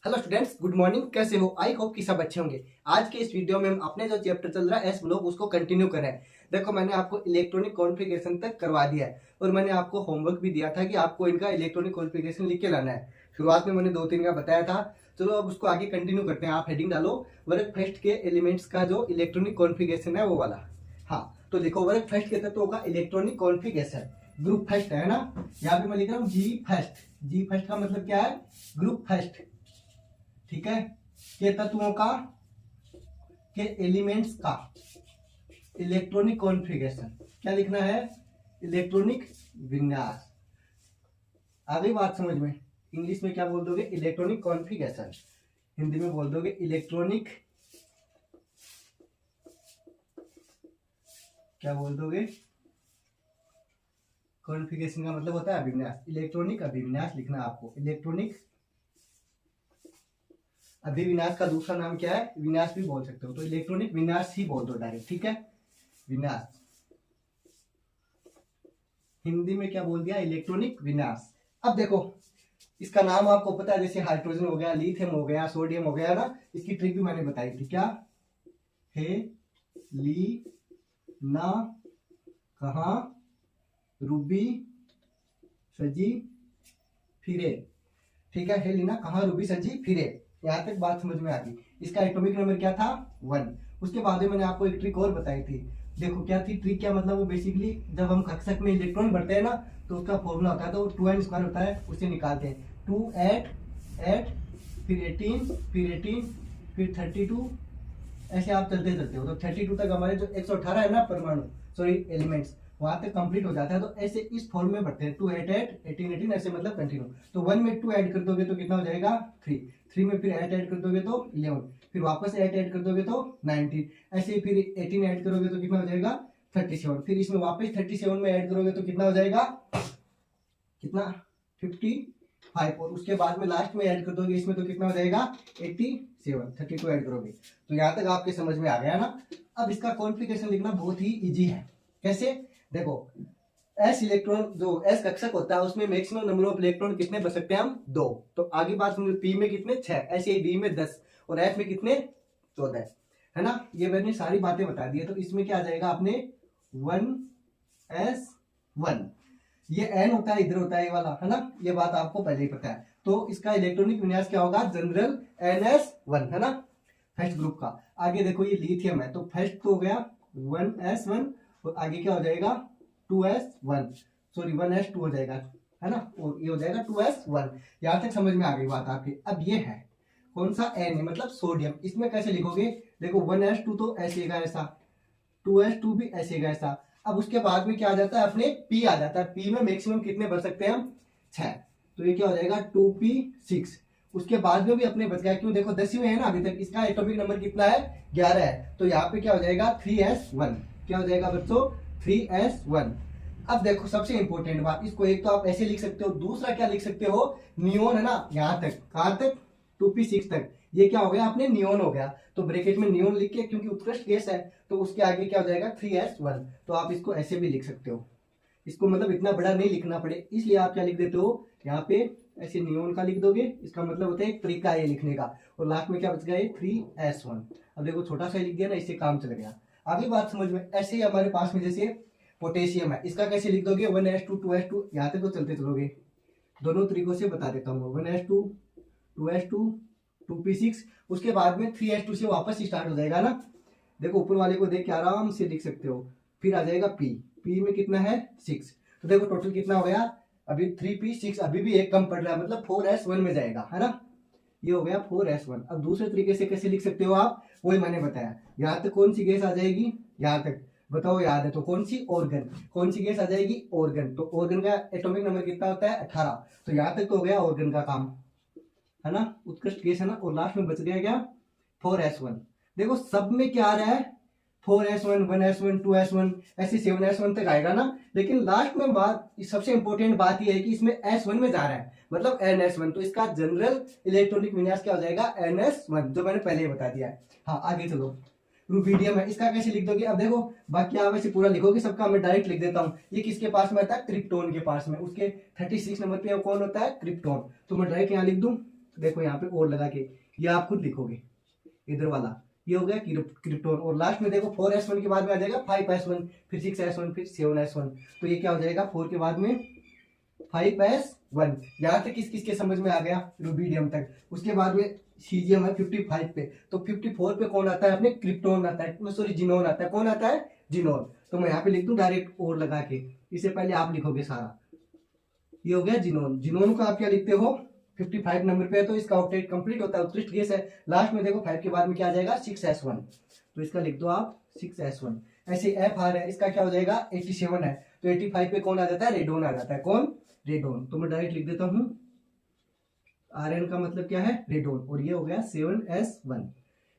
Hello students, good morning. कैसे हो? I hope कि सब अच्छे होंगे। आज के इस वीडियो में हम अपने जो चैप्टर चल रहा है एस ब्लॉक उसको कंटिन्यू कर रहे हैं। देखो, मैंने आपको इलेक्ट्रॉनिक कॉन्फ़िगरेशन तक करवा दिया है और मैंने आपको होमवर्क भी दिया था कि आपको इनका इलेक्ट्रॉनिक कॉन्फ़िगरेशन लिख के लाना है। शुरुआत में मैंने 2-3 का बताया था। चलो अब उसको आगे कंटिन्यू करते हैं। आप हेडिंग डालो वर्क फर्स्ट के एलिमेंट्स का जो इलेक्ट्रॉनिक कॉन्फ़िगरेशन है वो वाला। हाँ, तो देखो वर्क फर्स्ट के तत्वों का इलेक्ट्रॉनिक कॉन्फ़िगरेशन ग्रुप फर्स्ट है ना। यहाँ पे मैं लिख रहा हूँ जी फर्स्ट। जी फर्स्ट का मतलब क्या है? Group first. ठीक है, के तत्वों का, के एलिमेंट्स का इलेक्ट्रॉनिक कॉन्फ़िगरेशन क्या लिखना है? इलेक्ट्रॉनिक विन्यास। आ गई बात समझ में? इंग्लिश में क्या बोल दोगे? Electronic configuration. हिंदी में बोल दोगे इलेक्ट्रॉनिक, क्या बोल दोगे? कॉन्फ़िगरेशन का मतलब होता है अभिविन्यास। इलेक्ट्रॉनिक अभिविन्यास लिखना आपको। इलेक्ट्रॉनिक अभिविन्यास का दूसरा नाम क्या है? विन्यास भी बोल सकते हो, तो इलेक्ट्रॉनिक विन्यास ही बोल दो डायरेक्ट। ठीक है, विन्यास। हिंदी में क्या बोल दिया? इलेक्ट्रॉनिक विन्यास। अब देखो, इसका नाम आपको पता है, जैसे हाइड्रोजन हो गया, लिथियम हो गया, सोडियम हो गया ना। इसकी ट्रिक भी मैंने बताई थी। क्या? हे ली ना कहा रूबी सजी फिरे। ठीक है, हेलिना कहाँ रूबी सजी फिरे। यहाँ तक बात समझ में आ गई। इसका एटॉमिक नंबर क्या था? 1। उसके बाद में मैंने आपको एक ट्रिक और बताई थी। देखो क्या थी ट्रिक? क्या मतलब? वो बेसिकली जब हम कक्षक में इलेक्ट्रॉन भरते हैं ना, तो उसका फॉर्मूला होता है, तो 2n² होता है, उसे निकालते हैं। 2 8 8 फिर 18 फिर 18 फिर 32, ऐसे आप चलते चलते हो तो 32 तक हमारे जो 118 है ना परमाणु, सॉरी एलिमेंट्स, वहां तक कंप्लीट हो जाता है। तो ऐसे इस फॉर्म में बढ़ते हैं 2 8 8 18 18, ऐसे मतलब कंटिन्यू। तो 1 में 2 ऐड कर दोगे तो कितना हो जाएगा? 3। 3 में फिर 8 ऐड कर दोगे तो 11, फिर वापस 8 ऐड कर दोगे तो 19, ऐसे फिर 18 ऐड करोगे तो कितना हो जाएगा? 37। फिर इसमें वापस 37 में ऐड करोगे तो कितना हो जाएगा? कितना? 55। और उसके बाद में लास्ट में ऐड कर दोगे इसमें तो कितना हो जाएगा? 87। 32 ऐड करोगे तो यहाँ तक आपके समझ में आ गया ना। अब इसका कॉन्फ़िगरेशन लिखना बहुत ही इजी है। कैसे? देखो, एस इलेक्ट्रॉन जो एस कक्षक होता है उसमें मैक्सिमम नंबर ऑफ इलेक्ट्रॉन कितने बच सकते हैं? हम 2। तो आगे बात समझो, पी में कितने? 6, ऐसे ही डी में 10 और एफ में कितने? 14, है ना। ये मैंने सारी बातें बता दी है। तो इसमें क्या आ जाएगा आपने? 1s1। ये एन होता है, इधर होता है ये वाला, है ना। ये बात आपको पहले ही पता है। तो इसका इलेक्ट्रॉनिक विन्यास क्या होगा? जनरल NS1, है ना, फर्स्ट ग्रुप का। आगे देखो ये लिथियम है, तो फर्स्ट तो हो गया 1s1 और आगे क्या हो जाएगा? 2s1, सॉरी 1s2 हो जाएगा, है ना, और ये हो जाएगा 2s1। यहां तक समझ में आ गई बात आपकी। अब ये है कौन सा? एन है, मतलब सोडियम। इसमें कैसे लिखोगे? देखो 1s2 तो ऐसे का ऐसा, 2s2 भी ऐसे का ऐसा। अब उसके बाद में क्या आ जाता है? अपने P आ जाता है। P में मैक्सिमम कितने भर सकते हैं हम? 6। तो ये क्या हो जाएगा? 2p6। उसके बाद में भी अपने बच गया, क्यों? देखो 10 में है ना अभी तक। इसका एटॉमिक नंबर कितना है? 11 है। तो यहाँ पे क्या हो जाएगा? 3s1। क्या हो जाएगा बच्चों? 3s1। अब देखो सबसे इंपॉर्टेंट बात, इसको एक तो आप ऐसे लिख सकते हो, दूसरा क्या लिख सकते हो? नियोन, है ना। यहाँ तक, कहाँ तक? 2p6 तक। ये क्या हो गया? आपने नियोन हो गया, तो ब्रैकेट में नियोन लिख के, क्योंकि उत्कृष्ट गैस है, तो उसके आगे क्या हो जाएगा? 3s1। तो आप इसको ऐसे भी लिख सकते हो। इसको मतलब इतना बड़ा नहीं लिखना पड़े, इसलिए आप क्या लिख देते हो यहाँ पे? ऐसे नियोन का लिख दोगे। इसका मतलब होता है एक तरीका है ये लिखने का। और लास्ट में क्या बच गया? 3s1। अब देखो छोटा सा लिख दिया ना, इससे काम चल गया। आगे बात समझ में। ऐसे ही हमारे पास में जैसे पोटेशियम है, इसका कैसे लिख दोगे? 1s2 2s2, यहाँ तक तो चलते चलोगे। दोनों तरीकों से बता देता हूँ। 1s2 2s2 2p6, उसके बाद में 3s2 से वापस स्टार्ट हो जाएगा ना। देखो ऊपर वाले को देख के आराम से लिख सकते हो। फिर आ जाएगा p। p में कितना है? 6। तो देखो टोटल कितना हो गया? अभी 3p6, अभी भी एक कम पड़ रहा है, मतलब 4s1 में जाएगा, है ना। ये हो गया 4s1। अब दूसरे तरीके से कैसे लिख सकते हो आप? वही मैंने बताया। यहाँ तक कौन सी गैस आ जाएगी? यहाँ तक बताओ, याद है तो? कौन सी? ऑर्गन। कौन सी गैस आ जाएगी? ऑर्गन। तो ऑर्गन का एटॉमिक नंबर कितना होता है? 18। तो यहाँ तक तो हो गया ऑर्गन का काम, है ना। उत्कृष्ट गैस है ना। और लास्ट में बच गया क्या? 4s1। देखो सब में क्या आ रहा है? 4s1 1s1 2s1, ऐसे 7s1 तक आएगा ना। लेकिन लास्ट में बात, सबसे इंपॉर्टेंट बात यह है कि इसमें s1 में जा रहा है, मतलब ns1। तो इसका जनरल इलेक्ट्रॉनिक विन्यास क्या हो जाएगा? ns1, जो मैंने पहले ही बता दिया है। हाँ आगे चलो। रूबीडियम है, इसका कैसे लिख दोगे? अब देखो बाकी आप ऐसे पूरा लिखोगे, सबका मैं डायरेक्ट लिख देता हूँ। ये किसके पास में आता है? क्रिप्टोन के पास में। उसके 36 नंबर पे कौन होता है? क्रिप्टोन। तो मैं डायरेक्ट यहाँ लिख दूं देखो यहाँ पे और लगा के, ये आप खुद लिखोगे इधर वाला, ये हो गया क्रिप्टोन। और लास्ट में देखो 4s1 के बाद में आ जाएगा 5s1, फिर 6s1, फिर 7s1। तो ये क्या हो जाएगा 4 के बाद में 5s1। यहाँ तक किस किस के समझ में आ गया, रूबीडियम तक। उसके बाद में सीजियम है 55 पे, तो 54 पे कौन आता है अपने, क्रिप्टोन आता है, सॉरी जिनोन आता है। कौन आता है, जिनोन। तो मैं यहाँ पे लिख दूं डायरेक्ट और लगा के, इससे पहले आप लिखोगे सारा। ये हो गया जिनोन। जिनोन को आप क्या लिखते हो, 55 नंबर पे है, तो इसका ऑक्टेट कंप्लीट होता है, उत्कृष्ट गैस है। लास्ट में देखो 5 के बाद में क्या आ जाएगा, 6s1। तो इसका लिख दो आप 6s1। ऐसे FR है, इसका क्या हो जाएगा 87 है, तो 85 पे कौन आ जाता है, रेडोन आ जाता है। कौन, रेडोन। तो मैं डायरेक्ट लिख देता हूं RN का मतलब क्या है, रेडोन। और ये हो गया 7s1।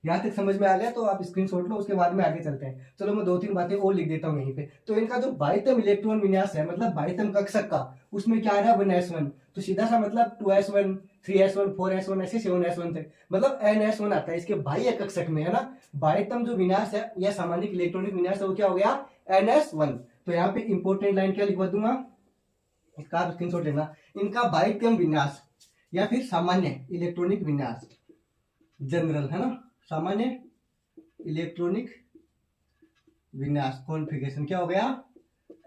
यहाँ तक समझ में आ गया तो आप स्क्रीनशॉट लो, उसके बाद में आगे चलते हैं। चलो मैं 2-3 बातें और लिख देता हूँ यहीं पे। तो इनका जो बाह्यतम इलेक्ट्रॉन विन्यास है, मतलब बाह्यतम कक्षक का, उसमें क्या आ रहा है 1s1। तो सीधा सा मतलब 2s1, 3s1, 4s1 ऐसे 7s1 तक, मतलब ns1 आता है इसके बाह्य कक्षक में, है ना। बाह्यतम जो विन्यास है या सामान्य इलेक्ट्रॉनिक विन्यास है वो क्या हो गया, ns1। तो यहाँ पे इंपोर्टेंट लाइन क्या लिखवा दूंगा, इसका आप स्क्रीनशॉट लेना। इनका बाह्यतम विन्यास या फिर सामान्य इलेक्ट्रॉनिक विन्यास, जनरल, है ना, सामान्य इलेक्ट्रॉनिक विन्यास कॉन्फ़िगरेशन क्या हो गया,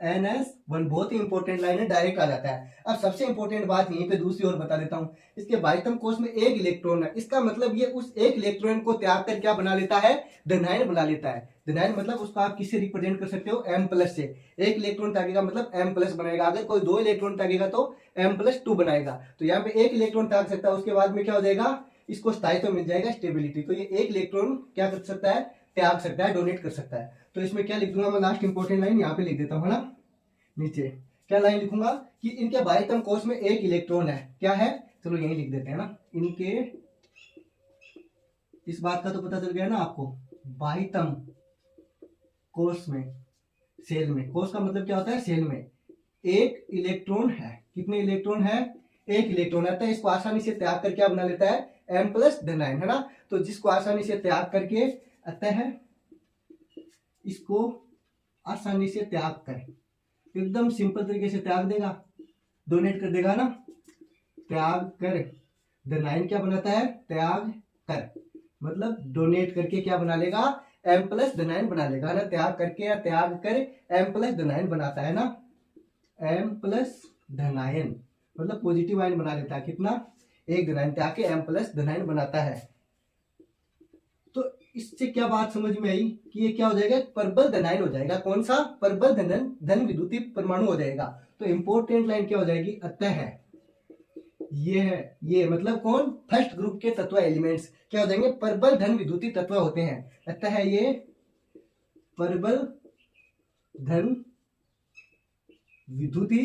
ns1। बहुत ही इंपॉर्टेंट लाइन है, डायरेक्ट आ जाता है। अब सबसे इंपॉर्टेंट बात यहीं पे दूसरी और बता देता हूं, इसके बाह्यतम कोश में एक इलेक्ट्रॉन है। इसका मतलब ये उस एक इलेक्ट्रॉन को त्याग कर क्या बना लेता है, धनायन बना लेता है। धनायन मतलब उसको आप किससे रिप्रेजेंट कर सकते हो, M+ से। एक इलेक्ट्रॉन त्यागेगा मतलब M+ बनेगा। अगर कोई 2 इलेक्ट्रॉन त्यागेगा तो M+2 बनाएगा। तो यहाँ पे एक इलेक्ट्रॉन त्याग सकता है, उसके बाद में क्या हो जाएगा, इसको स्थायित्व मिल जाएगा, स्टेबिलिटी। तो ये एक इलेक्ट्रॉन क्या कर सकता है, त्याग सकता है, डोनेट कर सकता है। तो इसमें क्या लिख दूंगा मैं, लास्ट इंपॉर्टेंट लाइन यहाँ पे लिख देता हूँ ना, नीचे क्या लाइन लिखूंगा कि इनके बाह्यतम कोश में एक इलेक्ट्रॉन है, क्या है, चलो यही लिख देते हैं ना। इनके, इस बात का तो पता चल गया ना आपको, बाह्यतम कोश में, सेल में, कोश का मतलब क्या होता है, सेल में एक इलेक्ट्रॉन है। कितने इलेक्ट्रॉन है, एक इलेक्ट्रॉन आता है। इसको आसानी से त्याग कर क्या बना लेता है, M+ धनायन, है ना। तो जिसको आसानी से त्याग करके आता है, इसको आसानी से त्याग कर, एकदम सिंपल तरीके से त्याग देगा, डोनेट कर देगा ना। त्याग कर, धनायन क्या बनाता है, त्याग कर मतलब डोनेट करके क्या बना लेगा, M+ धनायन बना लेगा ना। त्याग करके या त्याग कर M+ धनायन बनाता है ना। M+ धनायन मतलब पॉजिटिव आयन बना लेता है। कितना, एक धनायन त्याग के M+ धनायन बनाता है। तो इससे क्या बात समझ में आई कि ये क्या हो जाएगा, परबल धनायन हो जाएगा। कौन सा, परबल धन विद्युतीय परमाणु हो जाएगा। तो इंपॉर्टेंट लाइन क्या हो जाएगी, अतः है, ये है, ये मतलब कौन, फर्स्ट ग्रुप के तत्व एलिमेंट्स क्या हो जाएंगे, परबल धन विद्युतीय तत्व होते हैं। अतः है ये परबल धन विद्युतीय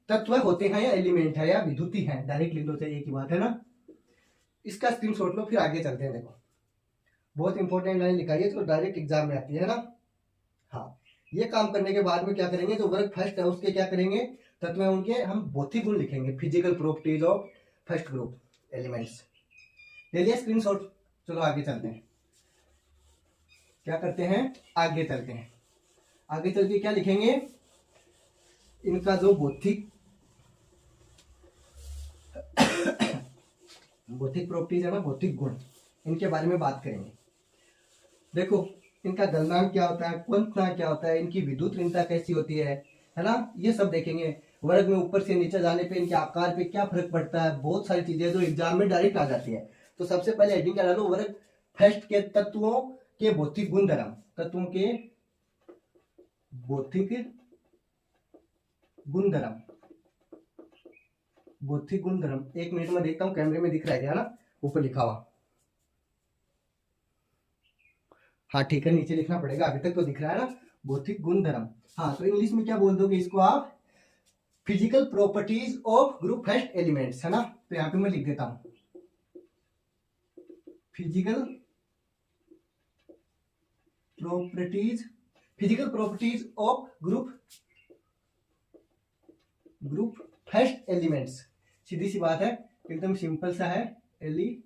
तत्व होते हैं, या एलिमेंट है, या विद्युती है, डायरेक्ट लिख लो, चाहिए एक ही बात है ना। इसका स्क्रीनशॉट लो, फिर आगे चलते हैं। देखो बहुत इंपॉर्टेंट लाइन लिखाई है, तो डायरेक्ट एग्जाम में आती है ना। हाँ, ये काम करने के बाद में क्या करेंगे, जो वर्ग फर्स्ट है उसके क्या करेंगे, तत्व है उनके हम भौतिक गुण लिखेंगे, physical properties of first group elements. ले लिया स्क्रीनशॉट, चलो आगे चलते हैं। क्या करते हैं, आगे चलते हैं। आगे चल के क्या लिखेंगे, इनका जो भौतिक प्रॉपर्टीज है ना, भौतिक गुण, इनके बारे में बात करेंगे। देखो इनका गलनांक क्या होता है, क्वंतनांक क्या होता है, इनकी विद्युत ऋणता कैसी होती है ना, ये सब देखेंगे। वर्ग में ऊपर से नीचे जाने पे इनके आकार पे क्या फर्क पड़ता है, बहुत सारी चीजें जो एग्जाम में डायरेक्ट आ जाती है। तो सबसे पहले हेडिंग क्या डालो, वर्ग फर्स्ट के तत्वों के भौतिक गुणधर्म, तत्वों के भौतिक गुणधर्म, भौतिक गुणधर्म। एक मिनट में देखता हूं कैमरे में दिख रहा है क्या ना, ऊपर लिखा हुआ, हाँ ठीक है, नीचे लिखना पड़ेगा, अभी तक तो दिख रहा है ना, भौतिक गुणधर्म। हाँ, तो इंग्लिश में क्या बोल दोगे इसको आप, physical properties of group first elements, है ना। तो यहां पे मैं लिख देता हूं physical properties of group first elements. सीधी सी बात है, एकदम सिंपल सा है, एलिमेंट्स,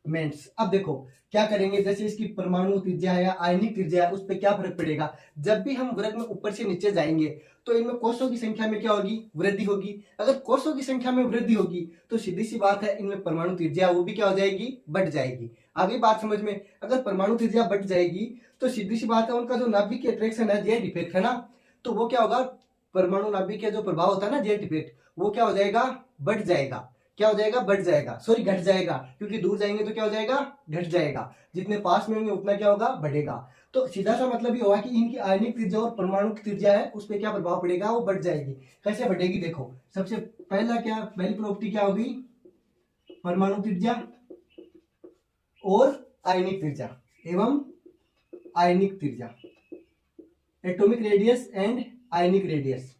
मेंट्स। अब देखो क्या करेंगे, जैसे इसकी परमाणु त्रिज्या है या आयनिक त्रिज्या है, उस पर क्या फर्क पड़ेगा। जब भी हम वर्ग में ऊपर से नीचे जाएंगे तो इनमें कोषों की संख्या में क्या होगी, वृद्धि होगी। अगर कोषों की संख्या में वृद्धि होगी तो सीधी सी बात है इनमें परमाणु त्रिज्या वो भी क्या हो जाएगी, बढ़ जाएगी। आगे बात समझ में, अगर परमाणु त्रिज्या बढ़ जाएगी तो सीधी सी बात है उनका जो नाभिक की अट्रैक्शन है, जेड इफेक्ट है ना, तो वो क्या होगा, परमाणु नाभिक का जो प्रभाव होता है ना, जेड इफेक्ट, वो क्या हो जाएगा, बढ़ जाएगा। क्या हो जाएगा, बढ़ जाएगा, सॉरी घट जाएगा, क्योंकि दूर जाएंगे तो क्या हो जाएगा, घट जाएगा। जितने पास में होंगे उतना क्या होगा, बढ़ेगा। तो सीधा सा मतलब ये होगा कि इनकी आयनिक त्रिज्या और परमाणु की त्रिज्या है उस पर क्या प्रभाव पड़ेगा, वो बढ़ जाएगी। कैसे बढ़ेगी, देखो सबसे पहला क्या, पहली प्रॉपर्टी क्या होगी, परमाणु त्रिज्या और आयनिक त्रिज्या एवं आयनिक त्रिज्या, atomic radius and ionic radius,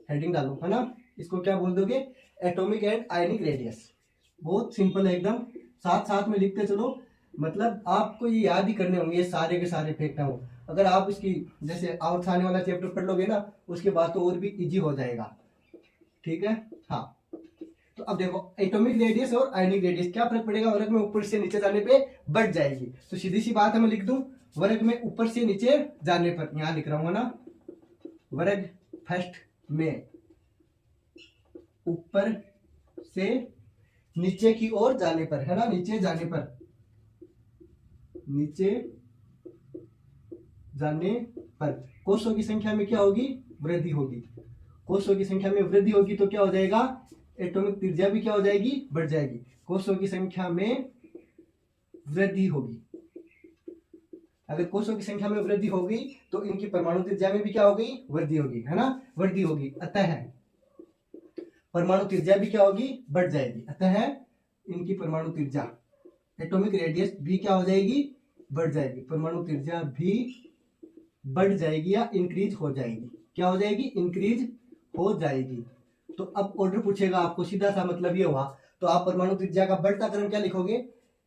heading डालो है ना, इसको क्या बोल दोगे, एटॉमिक एंड आयनिक रेडियस। बहुत सिंपल है एकदम, साथ साथ में लिखते चलो, मतलब आपको ये याद ही करने होंगे ये सारे के सारे फैक्ट हो। अगर आप इसकी जैसे आउट आने वाला चैप्टर पढ़ लोगे ना, उसके बाद तो और भी इजी हो जाएगा, ठीक है। हाँ, तो अब देखो एटॉमिक रेडियस और आयनिक रेडियस क्या फर्क पड़ेगा, वर्ग में ऊपर से नीचे जाने पे बढ़ जाएगी। तो सीधी सी बात है, मैं लिख दूं वर्ग में ऊपर से नीचे जाने पर, यहां लिख रहा हूं ना, वर्ग फर्स्ट में ऊपर से नीचे की ओर जाने पर, है ना, नीचे जाने पर, नीचे जाने पर कोषों की संख्या में क्या होगी, वृद्धि होगी। कोषों की संख्या में वृद्धि होगी तो क्या हो जाएगा, एटॉमिक त्रिज्या भी क्या हो जाएगी, बढ़ जाएगी। कोषों की संख्या में वृद्धि होगी, अगर कोषों की संख्या में वृद्धि होगी तो इनकी परमाणु त्रिज्या में भी क्या होगी, वृद्धि होगी, है ना, वृद्धि होगी। अतः परमाणु त्रिज्या भी क्या होगी, बढ़ जाएगी। अतः इनकी परमाणु त्रिज्या, एटॉमिक रेडियस भी क्या हो जाएगी, बढ़ जाएगी। परमाणु त्रिज्या भी बढ़ जाएगी या इंक्रीज हो जाएगी, क्या हो जाएगी, इंक्रीज हो जाएगी। तो अब ऑर्डर पूछेगा आपको, सीधा सा मतलब ये हुआ, तो आप परमाणु त्रिज्या का बढ़ता क्रम क्या लिखोगे,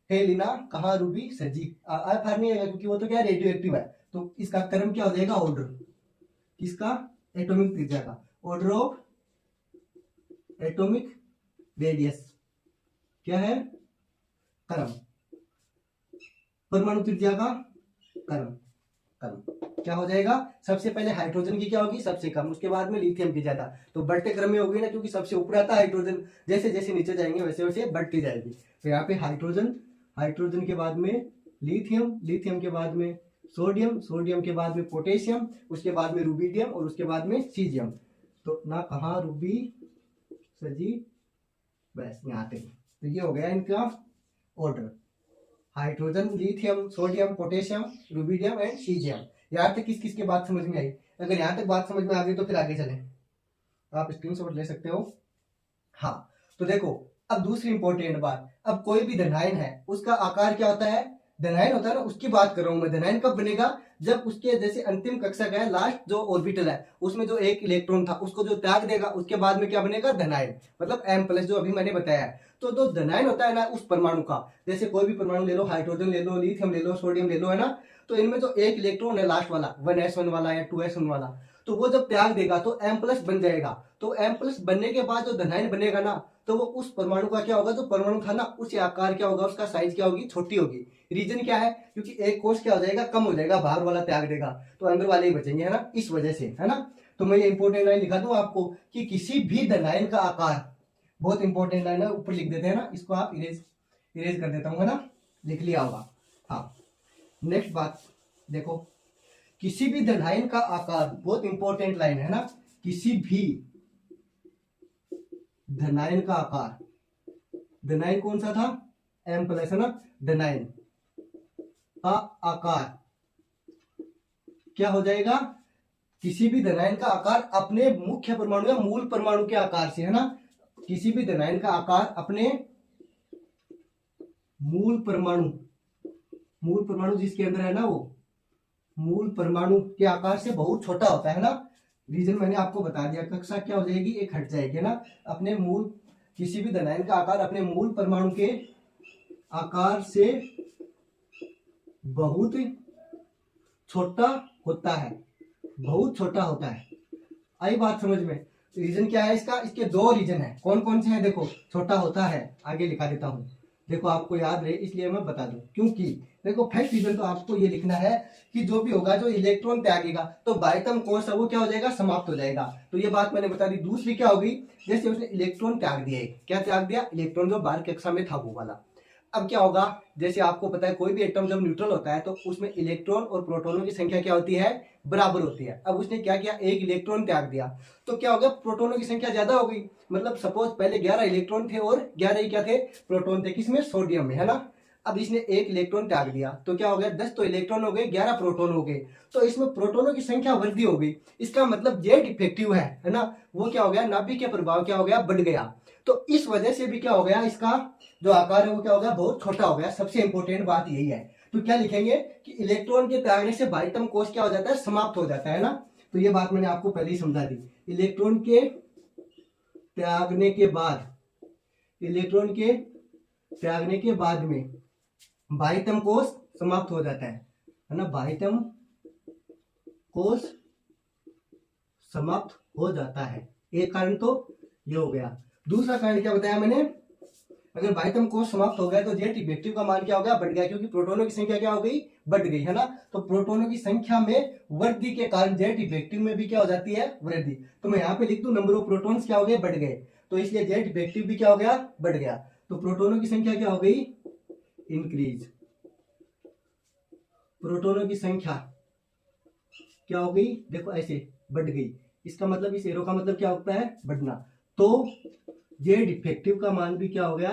हेलिना, कहा, रूबी, सजी, आर नहीं आएगा क्योंकि वो तो क्या रेडियो एक्टिव है। तो इसका क्रम क्या हो जाएगा, ऑर्डर किसका, एटॉमिक त्रिज्या का, ऑर्डर ऑफ एटॉमिक रेडियस क्या है, क्रम, परमाणु त्रिज्या का क्रम, क्या हो जाएगा, सबसे पहले हाइड्रोजन की क्या होगी, सबसे कम, उसके बाद में लिथियम की ज्यादा। तो बढ़ते क्रम में होगी ना, क्योंकि सबसे ऊपर आता है हाइड्रोजन, जैसे जैसे नीचे जाएंगे वैसे वैसे बढ़ती जाएगी। तो यहाँ पे हाइड्रोजन, हाइड्रोजन के बाद में लिथियम, लिथियम के बाद में सोडियम, सोडियम के बाद में पोटेशियम, उसके बाद में रूबिडियम और उसके बाद में सीजियम। तो ना, कहा, रूबी, सजी, बस यहाँ तक। तो ये हो गया इनका order, hydrogen, lithium, sodium, potassium, rubidium and caesium. यहाँ तक किस किस की बात समझ में आई, अगर यहाँ तक बात समझ में आ गई तो फिर आगे चलें, आप स्क्रीनशॉट ले सकते हो। हाँ, तो देखो अब दूसरी इंपॉर्टेंट बात, अब कोई भी धनायन है उसका आकार क्या होता है, धनायन होता है ना, उसकी बात कर रहा हूं मैं। धनायन कब बनेगा, जब उसके जैसे अंतिम कक्षा का है, लास्ट जो ऑर्बिटल है उसमें जो एक इलेक्ट्रॉन था उसको जो त्याग देगा उसके बाद में क्या बनेगा, धनायन, मतलब M+, जो अभी मैंने बताया है। तो जो धनायन होता है ना उस परमाणु का, जैसे कोई भी परमाणु ले लो, हाइड्रोजन ले लो, लिथियम ले लो, सोडियम ले लो, है ना, तो इनमें जो एक इलेक्ट्रॉन है लास्ट वाला, 1s1 वाला या 2s1 वाला, तो वो जब त्याग देगा तो M+ बन जाएगा। तो M+ बनने के बाद जो धनायन बनेगा ना, तो वो उस परमाणु का क्या होगा, जो परमाणु था ना उसी आकार क्या होगा, उसका साइज क्या होगी, छोटी होगी। रीजन क्या है, क्योंकि एक कोष क्या हो जाएगा, कम हो जाएगा, बाहर वाला त्याग देगा तो अंदर वाले ही बचेंगे, है ना, इस वजह से, है ना। तो मैं ये इंपॉर्टेंट लाइन लिखा दूं आपको कि किसी भी धनायन का आकार, बहुत इंपॉर्टेंट लाइन है, ऊपर लिख देते हैं ना, इसको आप इरेज कर देता हूं, है ना, लिख लिया होगा। हाँ, नेक्स्ट बात देखो, किसी भी धनायन का आकार, बहुत इंपॉर्टेंट लाइन है ना, किसी भी धनायन का आकार, धनायन कौन सा था, M+, है ना, धनायन का आकार क्या हो जाएगा, किसी भी धनायन का आकार अपने मुख्य परमाणु या मूल परमाणु के आकार से, है ना, किसी भी धनायन का आकार अपने मूल परमाणु जिसके अंदर है ना, वो मूल परमाणु के आकार से बहुत छोटा होता है ना। रीजन मैंने आपको बता दिया, कक्षा क्या हो जाएगी, एक हट जाएगी, है ना, अपने मूल, किसी भी धनायन का आकार अपने मूल परमाणु के आकार से बहुत छोटा होता है, बहुत छोटा होता है। आई बात समझ में। रीजन क्या है इसका, इसके दो रीजन है, कौन कौन से हैं, देखो, छोटा होता है, आगे लिखा देता हूं, देखो आपको याद रहे इसलिए मैं बता दूं, क्योंकि देखो फर्स्ट रीजन तो आपको ये लिखना है कि जो भी होगा, जो इलेक्ट्रॉन त्यागेगा तो बाह्यतम कोष है वो क्या हो जाएगा, समाप्त हो जाएगा। तो ये बात मैंने बता दी। दूसरी क्या होगी, जैसे उसने इलेक्ट्रॉन त्याग दिया है, क्या त्याग दिया, इलेक्ट्रॉन जो बाहर कक्षा में था वो वाला। अब क्या होगा, जैसे आपको पता है कोई भी एटम जब न्यूट्रल होता है तो उसमें इलेक्ट्रॉन और प्रोटॉनों की संख्या क्या होती है, बराबर होती है। अब उसने क्या किया, एक इलेक्ट्रॉन त्याग दिया, तो क्या हो गया, प्रोटॉनों की संख्या ज्यादा हो गई। मतलब सपोज पहले 11 इलेक्ट्रॉन थे और 11 ही क्या थे, प्रोटॉन थे, किसमें, सोडियम में, है ना। अब इसने एक इलेक्ट्रॉन त्याग दिया तो क्या हो गया, 10 तो इलेक्ट्रॉन हो गए, 11 प्रोटॉन हो गए, तो इसमें प्रोटॉनों की संख्या वृद्धि हो गई। इसका मतलब जेड इफेक्टिव है ना, वो क्या हो गया, नाभिक के प्रभाव क्या हो गया, बढ़ गया। तो इस वजह से भी क्या हो गया, इसका जो आकार है वो क्या हो गया, बहुत छोटा हो गया। सबसे इंपॉर्टेंट बात यही है। तो क्या लिखेंगे कि इलेक्ट्रॉन के त्यागने से बाह्यतम कोष क्या हो जाता है, समाप्त हो जाता है ना। तो ये बात मैंने आपको पहले ही समझा दी। इलेक्ट्रॉन के त्यागने के बाद, इलेक्ट्रॉन के त्यागने के बाद में बाह्यतम कोष समाप्त हो जाता है ना, बाह्यतम कोष समाप्त हो जाता है। एक कारण तो ये हो गया। दूसरा कारण क्या बताया मैंने, अगर बाह्यतम कोष समाप्त हो गया तो जेड इफेक्टिव का मान क्या हो गया, बढ़ गया, क्योंकि प्रोटॉनों की संख्या क्या हो गई, बढ़ गई, है ना। तो प्रोटॉनों की संख्या में वृद्धि के कारण जेड इफेक्टिव में भी क्या हो जाती है, वृद्धि। तो मैं यहाँ पे लिख दूं नंबर ऑफ प्रोटॉन्स क्या हो गए, बढ़ गए, तो इसलिए जेड इफेक्टिव भी क्या हो गया, बढ़ गया। तो प्रोटॉनों की संख्या क्या हो गई, इंक्रीज। प्रोटॉनों की संख्या क्या हो गई, देखो ऐसे बढ़ गई। इसका मतलब, इस एरो का मतलब क्या होता है, बढ़ना। तो जेड इफेक्टिव का मान भी क्या हो गया,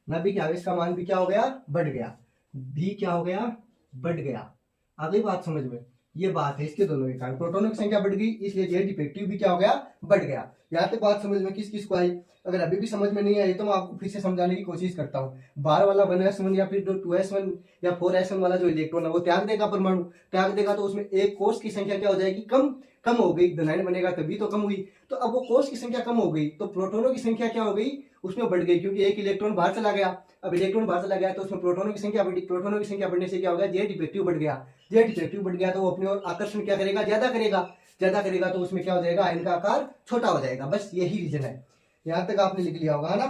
नाभिक के आवेश का मान भी क्या हो गया, बढ़ गया, भी क्या हो गया, बढ़ गया। आ गई बात समझ में। ये बात है इसके दोनों के कारण, प्रोटॉनों की संख्या बढ़ गई इसलिए जेड इफेक्टिव भी क्या हो गया, बढ़ गया। यहाँ तक बात समझ में किस किस को आई। अगर अभी भी समझ में नहीं आई तो मैं आपको फिर से समझाने की कोशिश करता हूँ। बाहर वाला 1s1 या फिर जो 2s1 या 4s1 वाला जो इलेक्ट्रॉन है वो त्याग देगा, परमाणु त्याग देगा, तो उसमें एक कोष की संख्या क्या हो जाएगी, कम कम हो गई। धनायन बनेगा तभी तो कम हुई। तो अब वो कोष की संख्या कम हो गई तो प्रोटॉनों की संख्या क्या हो गई, उसमें बढ़ गई, क्योंकि एक इलेक्ट्रॉन बाहर चला गया। अब इलेक्ट्रॉन बाहर चला गया तो उसमें प्रोटॉनों की संख्या बढ़ी, प्रोटॉनों की संख्या बढ़ने से क्या हो गया, जेड इफेक्टिव बढ़ गया। जेड इफेक्टिव बढ़ गया तो वो अपनी ओर आकर्षण क्या करेगा, ज्यादा करेगा, ज्यादा करेगा तो उसमें क्या हो जाएगा, आयन का आकार छोटा हो जाएगा। बस यही रीजन है। यहाँ तक आपने लिख लिया होगा, है ना।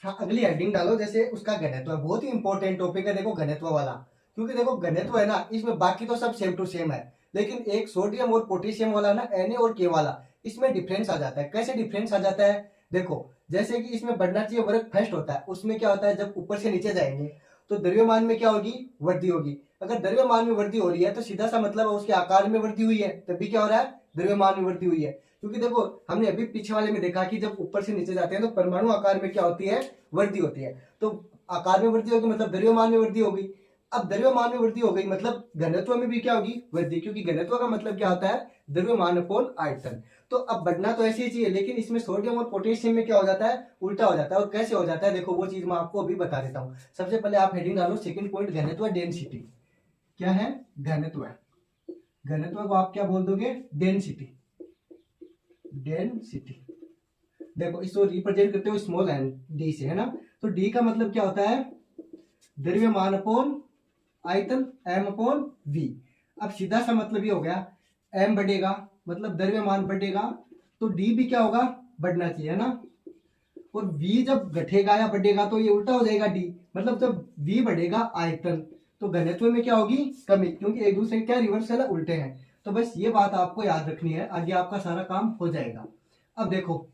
हाँ, अगली हेडिंग डालो, जैसे उसका घनत्व है, बहुत ही इंपॉर्टेंट टॉपिक है, देखो घनत्व वाला। क्योंकि देखो घनत्व है ना, इसमें बाकी तो सब सेम टू सेम है, लेकिन एक सोडियम और पोटेशियम वाला ना, Na और K वाला, इसमें डिफरेंस आ जाता है। कैसे डिफरेंस आ जाता है, देखो जैसे कि इसमें बढ़ना चाहिए वर्ग फर्स्ट होता है, उसमें क्या होता है, जब ऊपर से नीचे जाएंगे तो द्रव्यमान में क्या होगी, वृद्धि होगी। अगर द्रव्यमान में वृद्धि हो रही है तो सीधा सा मतलब उसके आकार में वृद्धि हुई है, तभी क्या हो रहा है, द्रव्यमान में वृद्धि हुई है। क्योंकि देखो हमने अभी पीछे वाले में देखा कि जब ऊपर से नीचे जाते हैं तो परमाणु आकार में क्या होती है, वृद्धि होती है। तो आकार में वृद्धि होगी मतलब द्रव्यमान में वृद्धि होगी। अब द्रव्यमान में वृद्धि हो गई मतलब घनत्व में भी क्या होगी, वृद्धि, क्योंकि घनत्व का मतलब क्या होता है, द्रव्यमान अपॉन आयतन। तो अब बढ़ना तो ऐसी ही चाहिए, लेकिन इसमें सोडियम और पोटेशियम में क्या हो जाता है, उल्टा हो जाता है। और कैसे हो जाता है, देखो वो चीज मैं आपको अभी बता देता हूँ। सबसे पहले आप हेडिंग डालो, सेकंड पॉइंट घनत्व डेंसिटी। क्या है, घनत्व। घनत्व को आप क्या बोल दोगे, डेंसिटी। डेंसिटी देखो इसको रिप्रेजेंट करते हो स्मॉल एन डी से, है ना। तो डी का मतलब क्या होता है, द्रव्यमान अपॉन आयतन, एम अपॉन वी। अब सीधा सा मतलब ये हो गया, एम बढ़ेगा मतलब द्रव्यमान बढ़ेगा, तो डी भी क्या होगा, बढ़ना चाहिए, है ना। और वी जब घटेगा या बढ़ेगा तो ये उल्टा हो जाएगा, डी मतलब जब वी बढ़ेगा आयतन तो घनत्व में क्या होगी, कमी, क्योंकि एक दूसरे क्या रिवर्स है ना, उल्टे हैं। तो बस ये बात आपको याद रखनी है, आगे आपका सारा काम हो जाएगा। अब देखो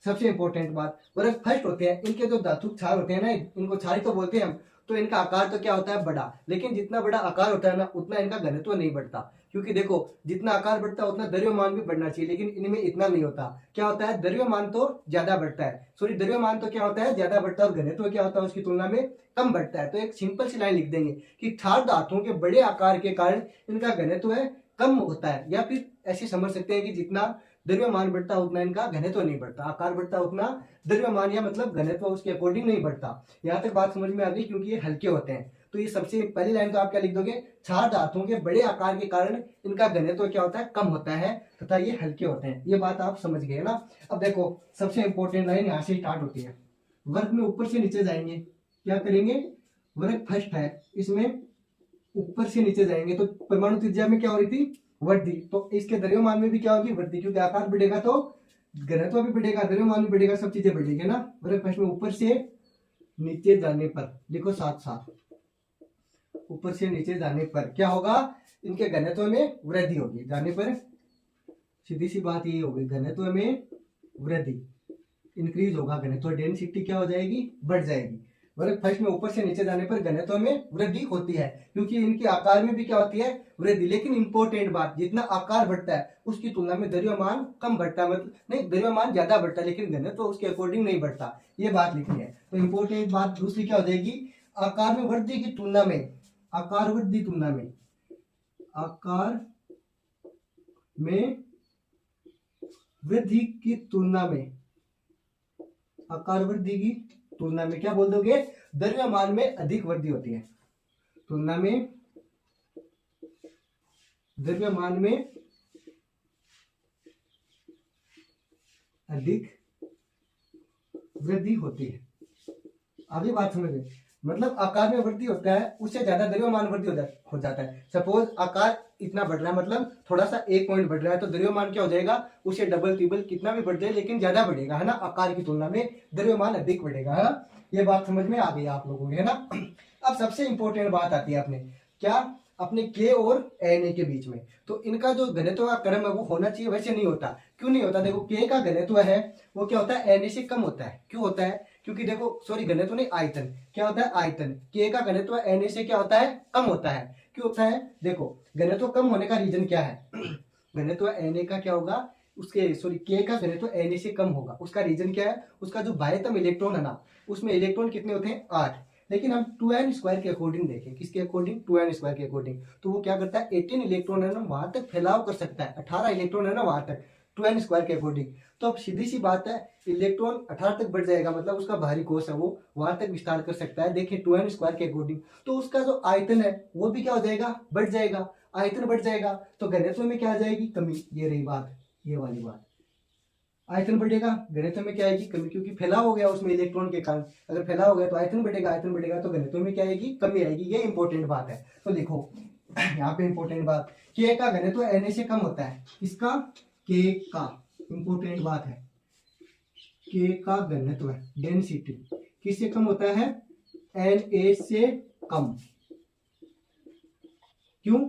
सबसे इंपॉर्टेंट बात, वर्ग फर्स्ट होते हैं, इनके जो धातु क्षार होते हैं ना, इनको क्षार तो बोलते हैं हम। तो इनका आकार तो क्या होता है, बड़ा, लेकिन जितना बड़ा आकार होता है ना उतना इनका घनत्व नहीं बढ़ता। क्योंकि देखो जितना आकार बढ़ता है उतना द्रव्यमान भी बढ़ना चाहिए, लेकिन इनमें इतना नहीं होता। क्या होता है, द्रव्यमान तो ज्यादा बढ़ता है, सॉरी द्रव्यमान तो क्या होता है, ज्यादा बढ़ता है, और घनत्व क्या होता है उसकी तुलना में कम बढ़ता है। तो एक सिंपल सी लाइन लिख देंगे कि क्षार धातुओं के बड़े आकार के कारण इनका घनत्व है कम होता है, या फिर ऐसे समझ सकते हैं कि जितना द्रव्यमान बढ़ता उतना इनका घनत्व नहीं बढ़ता, आकार बढ़ता उतना द्रव्यमान या मतलब घनत्व उसके अकॉर्डिंग नहीं बढ़ता। यहाँ तक बात समझ में आ गई, क्योंकि ये हल्के होते हैं। तो ये सबसे पहली लाइन तो आप क्या लिख दोगे, क्षार धातुओं के बड़े आकार के कारण इनका घनत्व क्या होता है, कम होता है, तथा ये हल्के होते हैं। ये बात आप समझ गए ना। अब देखो सबसे इंपॉर्टेंट लाइन यहाँ से स्टार्ट होती है, वर्ग में ऊपर से नीचे जाएंगे, क्या करेंगे, वर्ग फर्स्ट है, इसमें ऊपर से नीचे जाएंगे तो परमाणु त्रिज्या में क्या हो रही थी, वृद्धि, तो इसके द्रव्यमान में भी क्या होगी, वृद्धि, क्योंकि आकार बढ़ेगा तो घनत्व भी बढ़ेगा, द्रव्यमान भी बढ़ेगा, सब चीजें बढ़ेगी ना। वर्ग फर्स्ट में ऊपर से नीचे जाने पर, लिखो साथ साथ, ऊपर से नीचे जाने पर क्या होगा, इनके घनत्व में वृद्धि होगी। जाने पर सीधी सी बात ये होगी, घनत्व में वृद्धि, इंक्रीज होगा घनत्व, डेंसिटी क्या हो जाएगी, बढ़ जाएगी। वर्ग फर्स्ट में ऊपर से नीचे जाने पर घनत्व में वृद्धि होती है, क्योंकि इनके आकार में भी क्या होती है, वृद्धि। लेकिन इंपॉर्टेंट बात, जितना आकार बढ़ता है उसकी तुलना में द्रव्यमान कम बढ़ता है, मतलब नहीं, द्रव्यमान ज्यादा बढ़ता है लेकिन घनत्व उसके अकॉर्डिंग नहीं बढ़ता, ये बात लिखनी है। तो इंपॉर्टेंट बात दूसरी क्या हो जाएगी, आकार में वृद्धि की तुलना में, आकार वृद्धि तुलना में, आकार में वृद्धि की तुलना में, आकार वृद्धि की तुलना में क्या बोल दोगे, द्रव्यमान में अधिक वृद्धि होती है। तुलना में द्रव्यमान में अधिक वृद्धि होती है। आगे बात समझ, मतलब आकार में वृद्धि होता है उससे ज्यादा द्रव्यमान वृद्धि हो जाता है। सपोज आकार इतना बढ़ रहा है, मतलब थोड़ा सा 1 पॉइंट बढ़ रहा है, तो द्रव्यमान क्या हो जाएगा, उसे डबल ट्रिपल कितना भी बढ़ जाए लेकिन ज्यादा बढ़ेगा, है ना, आकार की तुलना में द्रव्यमान अधिक बढ़ेगा, है ना। ये बात समझ में आ गई आप लोगों को, है ना। अब सबसे इंपॉर्टेंट बात आती है अपने क्या, अपने के और एन ए के बीच में। तो इनका जो घनत्व का क्रम है वो होना चाहिए, वैसे नहीं होता। क्यों नहीं होता, देखो के का घनत्व है वो क्या होता है, एन ए से कम होता है। क्यों होता है, क्योंकि देखो सॉरी घनत्व नहीं, आयतन, क्या होता है, आयतन, के का घनत्व एन ए से क्या होता है, कम होता है। क्यों होता है, देखो घनत्व कम होने का रीजन क्या है, घनत्व एन ए का क्या होगा, उसके सॉरी के का घनत्व एन ए से कम होगा, उसका रीजन क्या है, उसका जो बाह्यतम इलेक्ट्रॉन है ना, उसमें इलेक्ट्रॉन कितने होते हैं, 8। लेकिन हम 2n स्क्वायर के अकॉर्डिंग देखें, किसके अकॉर्डिंग, 2n स्क्वायर के अकॉर्डिंग, तो वो क्या करता है, 18 इलेक्ट्रॉन है ना वहां तक फैलाव कर सकता है, 18 इलेक्ट्रॉन है ना वहां तक 2n स्क्वायर के अकॉर्डिंग। तो अब सीधी सी बात है, इलेक्ट्रॉन 18 तक बढ़ जाएगा, मतलब उसका बाहरी कोश है वो वहां तक विस्तार कर सकता है। देखिए 2n स्क्वायर के अकॉर्डिंग, तो उसका जो आयतन है वो भी क्या हो जाएगा, बढ़ जाएगा, आयतन बढ़ जाएगा, तो घनत्व में क्या आ जाएगी, कमी। ये रही बात, ये वाली बात, आयतन बढ़ेगा, घनत्व में क्या आएगी, कमी, क्योंकि फैलाव हो गया उसमें इलेक्ट्रॉन के कारण। अगर फैलाव हो गया तो आयतन बढ़ेगा, आयतन बढ़ेगा तो घनत्व में क्या आएगी, कमी आएगी। ये इंपॉर्टेंट बात है। तो लिखो यहाँ पे इंपॉर्टेंट बात, के का घनत्व एन से कम होता है, इसका के का, इंपॉर्टेंट बात है, के का घनत्व डेंसिटी किससे कम होता है, एन ए से कम। क्यों,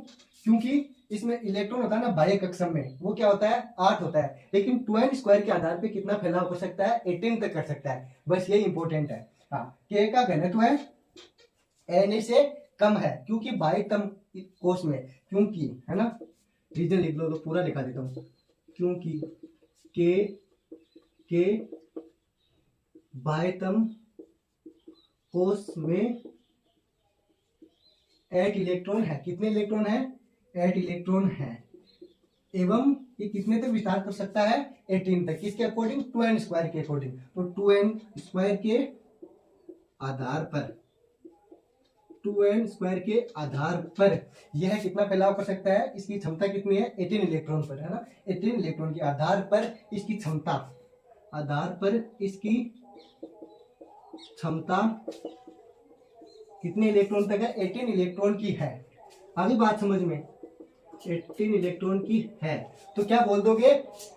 क्योंकि इसमें इलेक्ट्रॉन होता है ना बाह्य कक्षम में, वो क्या होता है, 8 होता है, लेकिन 2n स्क्वायर के आधार पे कितना फैलाव कर सकता है, 18 तक कर सकता है। बस ये इंपॉर्टेंट है। हाँ, के का घनत्व है एन से कम है, क्योंकि बाह्यतम कोश में, क्योंकि, है ना, रीजन लिख लो तो पूरा लिखा देता हूं, क्योंकि के बाह्यतम कोश में 8 इलेक्ट्रॉन है। कितने इलेक्ट्रॉन है, 8 इलेक्ट्रॉन है, एवं ये कितने तक विस्तार कर सकता है, 18 तक। किसके अकॉर्डिंग, 2n स्क्वायर के अकॉर्डिंग। तो 2n स्क्वायर के आधार पर, 2n स्क्वायर के आधार पर यह कितना फैलाव कर सकता है, इसकी क्षमता कितनी है, 18 इलेक्ट्रॉन पर, है ना। 18 इलेक्ट्रॉन के आधार पर इसकी क्षमता, आधार पर इसकी क्षमता कितने इलेक्ट्रॉन तक है, 18 इलेक्ट्रॉन की है। आगे बात समझ में, 18 इलेक्ट्रॉन की है, तो क्या बोल दोगे,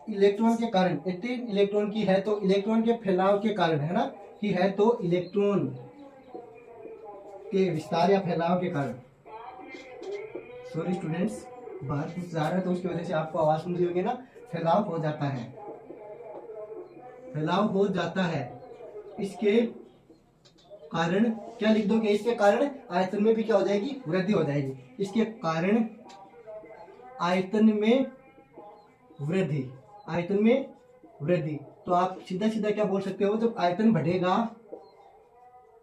इलेक्ट्रॉन के कारण, 18 इलेक्ट्रॉन की है तो इलेक्ट्रॉन के फैलाव के कारण, है ना, कि है तो इलेक्ट्रॉन के विस्तार या फैलाव के कारण। सॉरी स्टूडेंट्स, बाहर कुछ जा रहा है तो उसकी वजह से आपको आवाज सुन रही होगी ना, फैलाव हो जाता है, फैलाव हो जाता है। इसके कारण क्या लिख दोगे, इसके कारण आयतन में भी क्या हो जाएगी, वृद्धि हो जाएगी। इसके कारण आयतन में वृद्धि, आयतन में वृद्धि, तो आप सीधा सीधा क्या बोल सकते हो, जब आयतन बढ़ेगा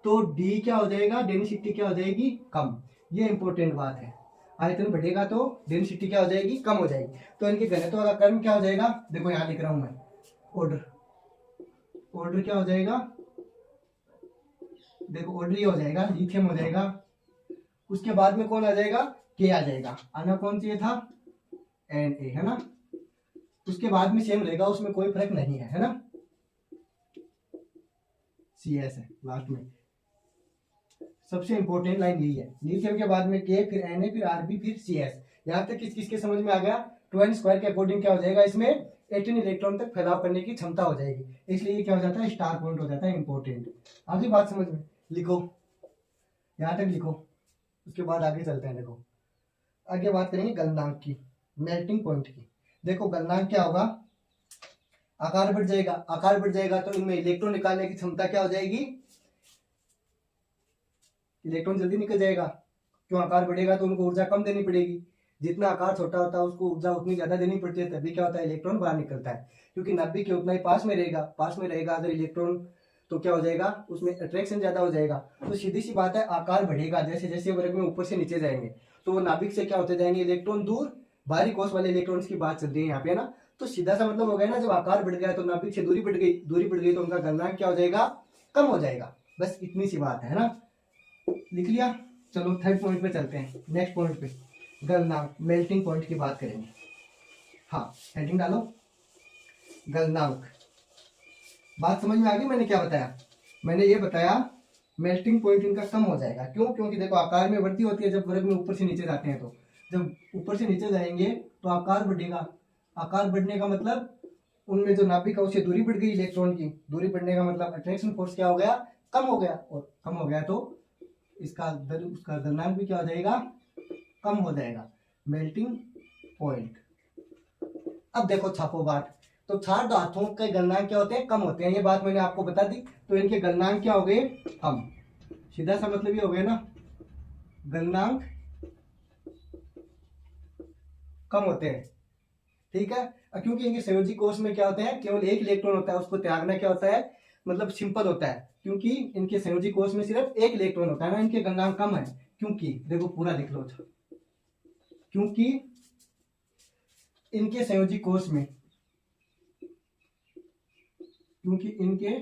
तो डी क्या हो जाएगा, डेंसिटी क्या हो जाएगी, कम। ये इंपॉर्टेंट बात है, आयतन बढ़ेगा तो डेंसिटी क्या हो जाएगी, कम हो जाएगी। तो इनके घनत्व का क्रम क्या हो जाएगा, देखो यहां लिख रहा हूं मैं, ऑर्डर, ऑर्डर क्या हो जाएगा, देखो ऑर्डर ये हो जाएगा, लिथियम हो जाएगा, उसके बाद में कौन आ जाएगा, के आ जाएगा, आना कौन चाहिए था, एन ए, है ना। उसके बाद में सेम रहेगा, उसमें कोई फर्क नहीं है ना, सी एस है लास्ट में। सबसे इंपॉर्टेंट लाइन यही है, लिथियम के बाद में के, फिर एन ए, फिर आरबी, फिर सी एस। यहाँ तक किस किस के समझ में आ गया, 2n स्क्वायर के अकॉर्डिंग क्या हो जाएगा, इसमें 18 इलेक्ट्रॉन तक फैलाव करने की क्षमता हो जाएगी, इसलिए क्या हो जाता है, स्टार पॉइंट हो जाता है, इंपॉर्टेंट। आगे बात समझ में, लिखो, यहाँ तक लिखो, उसके बाद आगे चलते हैं। देखो आगे बात करेंगे गलनांक की, मेल्टिंग पॉइंट की। देखो गलनांक क्या होगा, आकार बढ़ जाएगा, आकार बढ़ जाएगा तो इनमें इलेक्ट्रॉन निकालने की क्षमता क्या हो जाएगी, इलेक्ट्रॉन जल्दी निकल जाएगा। क्यों, आकार बढ़ेगा तो उनको ऊर्जा कम देनी पड़ेगी, जितना आकार छोटा होता है उसको ऊर्जा उतनी ज्यादा देनी पड़ती है, तभी क्या होता है, इलेक्ट्रॉन बाहर निकलता है। क्योंकि नाभिक के उतना ही पास में रहेगा, पास में रहेगा अगर इलेक्ट्रॉन, तो क्या हो जाएगा, उसमें अट्रैक्शन ज्यादा हो जाएगा। तो सीधी सी बात है, आकार बढ़ेगा जैसे जैसे वर्ग में ऊपर से नीचे जाएंगे, तो वो नाभिक से क्या होते जाएंगे, इलेक्ट्रॉन दूर, बाहरी कोष वाले इलेक्ट्रॉन्स की बात चल रही है यहाँ पे ना। तो सीधा सा मतलब हो गया ना, जब आकार बढ़ गया तो नाभिक से दूरी बढ़ गई, दूरी बढ़ गई तो उनका गलनांक क्या हो जाएगा, कम हो जाएगा। बस इतनी सी बात है ना, लिख लिया। चलो थर्ड पॉइंट पे चलते हैं, नेक्स्ट पॉइंट पे, गलनांक, मेल्टिंग पॉइंट की बात करेंगे। हाँ हेडिंग डालो, गलनांक। बात समझ में आ गई, मैंने क्या बताया, मैंने ये बताया मेल्टिंग पॉइंट इनका कम हो जाएगा। क्यों, क्योंकि देखो आकार में वृद्धि होती है जब वर्ग में ऊपर से नीचे जाते हैं, तो जब ऊपर से नीचे जाएंगे तो आकार बढ़ेगा। आकार बढ़ने का मतलब उनमें जो नाभिक है उससे दूरी बढ़ गई, इलेक्ट्रॉन की दूरी बढ़ने का मतलब अट्रैक्शन फोर्स क्या हो गया, कम हो गया, और कम हो गया तो उसका गलनांक भी क्या हो जाएगा, कम हो जाएगा, मेल्टिंग पॉइंट। अब देखो छापो बात, तो क्षार धातुओं के गलनांक क्या होते हैं, कम होते हैं, ये बात मैंने आपको बता दी। तो इनके गलनांक क्या हो गए, कम। सीधा सा मतलब ये हो गया ना, गलनांक कम होते हैं, ठीक है। क्योंकि इनके संयोजी कोष में क्या होते हैं, केवल एक इलेक्ट्रॉन होता है, उसको त्यागना क्या होता है, मतलब सिंपल होता है। क्योंकि इनके संयोजी कोष में सिर्फ एक इलेक्ट्रॉन होता है ना, इनके गलनांक कम है। क्योंकि देखो पूरा लिख लो, क्योंकि इनके संयोजी कोष में, क्योंकि इनके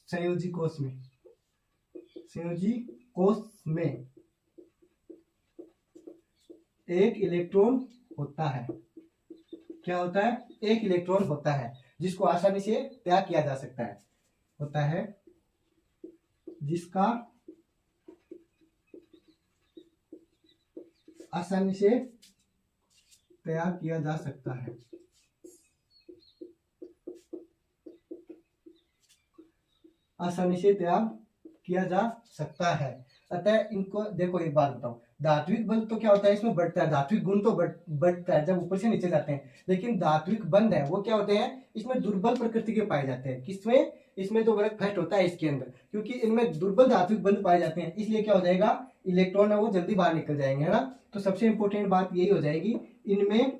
संयोजी कोष में, संयोजी कोष में एक इलेक्ट्रॉन होता है। क्या होता है, एक इलेक्ट्रॉन होता है जिसको आसानी से त्याग किया जा सकता है, होता है जिसका आसानी से त्याग किया जा सकता है। आसानी से त्याग किया जा सकता है। अतः इनको देखो, एक बात बताओ, धात्विक बल तो क्या होता है, इसमें बढ़ता है, धात्विक गुण तो बढ़ता है जब ऊपर से नीचे जाते हैं। लेकिन धात्विक बंध है वो क्या होते हैं, इसमें दुर्बल प्रकृति के पाए जाते हैं। किसमें, इसमें तो वर्ग फर्स्ट होता है इसके अंदर, क्योंकि इनमें दुर्बल धात्विक बंध पाए जाते हैं, इसलिए क्या हो जाएगा, इलेक्ट्रॉन है वो जल्दी बाहर निकल जाएंगे, है ना। तो सबसे इंपॉर्टेंट बात यही हो जाएगी, इनमें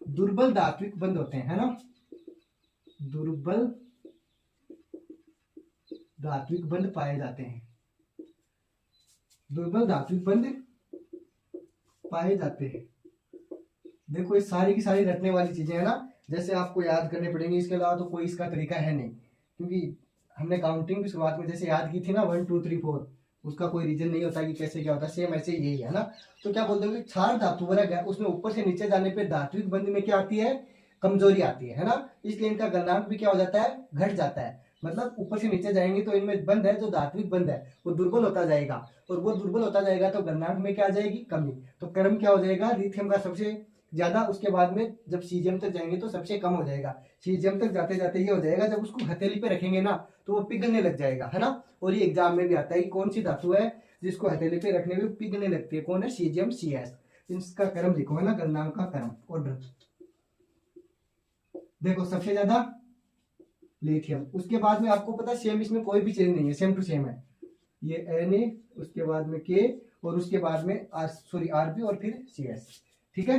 दुर्बल धात्विक बंध होते हैं, है ना, दुर्बल धात्विक बंध पाए जाते हैं, दुर्बल धात्विक बंध पाए जाते हैं। देखो ये सारी की सारी रटने वाली चीजें है ना, जैसे आपको याद करने पड़ेंगे, इसके अलावा तो कोई इसका तरीका है नहीं। क्योंकि हमने काउंटिंग भी शुरुआत में जैसे याद की थी ना, 1 2 3 4, उसका कोई रीजन नहीं होता कि कैसे क्या होता है, सेम ऐसे यही है ना। तो क्या बोलते हैं, क्षार धातु वर्ग है, उसमें ऊपर से नीचे जाने पे धात्विक बंध में क्या आती है, कमजोरी आती है ना। इसलिए इनका गलनांक भी क्या हो जाता है, घट जाता है। मतलब ऊपर से नीचे जाएंगे तो इनमें बंध है, जो धात्विक बंध है वो दुर्बल होता जाएगा, और वो दुर्बल होता जाएगा तो गलनांक में क्या आ जाएगी, कमी। तो क्रम क्या हो जाएगा, लिथियम का सबसे ज्यादा, उसके बाद में जब सीजियम तक जाएंगे तो सबसे कम हो जाएगा। सीजियम तक जाते जाते ये हो जाएगा, जब उसको हथेली पे रखेंगे ना तो वो पिघलने लग जाएगा, है ना। और ये एग्जाम में भी आता है कि कौन सी धातु है जिसको हथेली पे रखने में पिघलने लगती है, कौन है, सीजियम CS। इसका क्रम लिखो, है ना, गलनांक का क्रम, ऑर्डर। देखो सबसे ज्यादा लिथियम, उसके बाद में आपको पता है सेम, इसमें कोई भी चेंज नहीं है, सेम टू सेम है, ये Na, उसके बाद में K, और उसके बाद में RB और फिर CS, ठीक है।